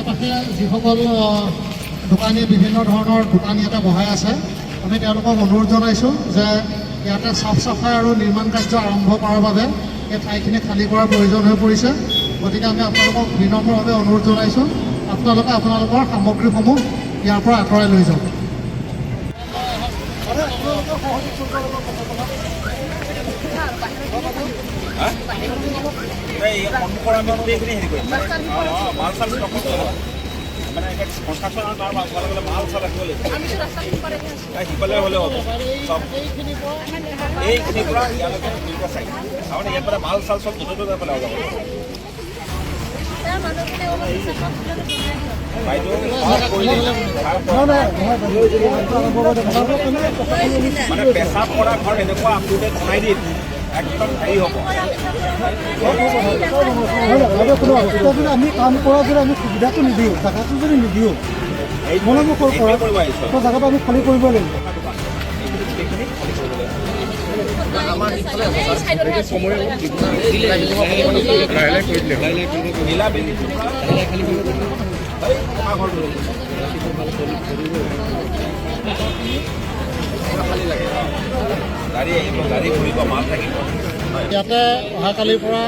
একাষে যিসকল দোকানী বিভিন্ন ধৰণৰ দোকান ইয়াতে বহাই আছে, আমি তেওঁলোকক অনুৰোধ জনাইছোঁ যে ইয়াতে চাফ চাফাই আৰু নিৰ্মাণ কাৰ্য আৰম্ভ কৰাৰ বাবে এই ঠাইখিনি খালী কৰাৰ প্ৰয়োজন হৈ পৰিছে। গতিকে আমি আপোনালোকক বিনম্ৰভাৱে অনুৰোধ জনাইছোঁ, আপোনালোকে আপোনালোকৰ সামগ্ৰীসমূহ ইয়াৰ পৰা আঁতৰাই লৈ যাওক। মাল চাল চব পেলাব মানে পেচাব কৰা ঘৰ এনেকুৱা আপোনালোকে বনাই দিম, একদম হেৰি হ'ব। আমি কাম কৰা যদি আমি সুবিধাটো নিদিওঁ, জেগাটো যদি নিদিওঁ, জেগাটো আমি খালী কৰিব লাগিব। ইয়াতে অহাকালিৰ পৰা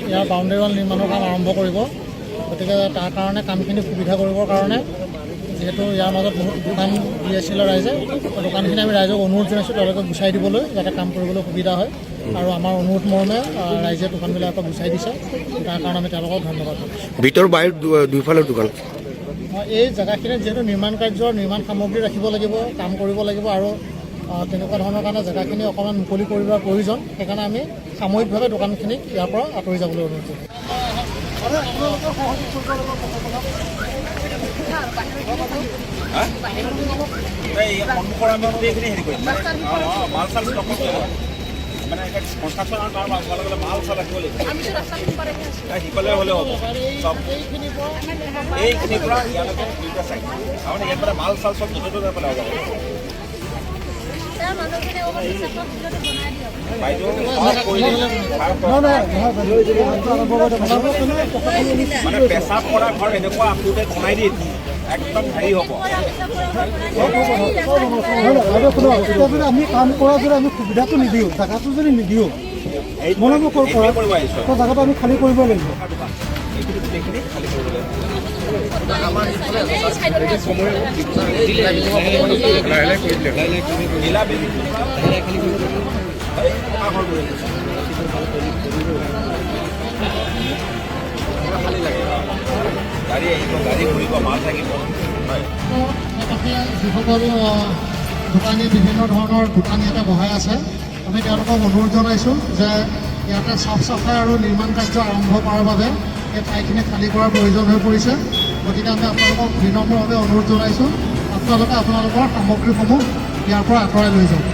ইয়াৰ বাউণ্ডেৰী ৱাল নিৰ্মাণৰ কাম আৰম্ভ কৰিব। গতিকে তাৰ কাৰণে কামখিনি সুবিধা কৰিবৰ কাৰণে যিহেতু ইয়াৰ মাজত বহুত দোকান দি আছিলে ৰাইজে, দোকানখিনি আমি ৰাইজক অনুৰোধ জনাইছোঁ তেওঁলোকে গুচাই দিবলৈ, যাতে কাম কৰিবলৈ সুবিধা হয়। আৰু আমাৰ অনুৰোধ মৰ্মে ৰাইজে দোকানবিলাকক গুচাই দিছে, তাৰ কাৰণে আমি তেওঁলোকক ধন্যবাদ জনাইছোঁ। ভিতৰ বাহিৰ দুইফালৰ দোকান এই জেগাখিনিত যিহেতু নিৰ্মাণ কাৰ্যৰ নিৰ্মাণ সামগ্ৰী ৰাখিব লাগিব, কাম কৰিব লাগিব, আৰু তেনেকুৱা ধৰণৰ কাৰণে জেগাখিনি অকণমান মুকলি কৰিবৰ প্ৰয়োজন। সেইকাৰণে আমি সাময়িকভাৱে দোকানখিনিক ইয়াৰ পৰা আঁতৰি যাবলৈ অনুৰোধ কৰিছোঁ। মাল চাল মানে কনষ্ট্ৰাকশ্যন তাৰ মাল চাল ৰাখিব লাগিব, সিফালে হ'লে হ'ব। চব এইখিনিৰ পৰা ইয়ালৈকে দুইটা চাইড, তাৰমানে ইয়াত মানে মাল চাল চব পেলাব মানে পেচাব কৰা ঘৰ এনেকুৱা আপোনালোকে বনাই দিম, একদম হেৰি হ'ব। আমি কাম কৰা যদি আমি সুবিধাটো নিদিওঁ, জেগাটো যদি নিদিওঁ, জেগাটো আমি খালী কৰিব লাগিব। যিসকল দোকানী বিভিন্ন ধৰণৰ দোকান ইয়াতে বহাই আছে, আমি তেওঁলোকক অনুৰোধ জনাইছোঁ যে ইয়াতে চাফ চাফাই আৰু নিৰ্মাণ কাৰ্য আৰম্ভ কৰাৰ বাবে এই ঠাইখিনি খালী কৰাৰ প্ৰয়োজন হৈ পৰিছে। গতিকে আমি আপোনালোকক বিনম্ৰভাৱে অনুৰোধ জনাইছোঁ, আপোনালোকে আপোনালোকৰ সামগ্ৰীসমূহ ইয়াৰ পৰা আঁতৰাই লৈ যাওক।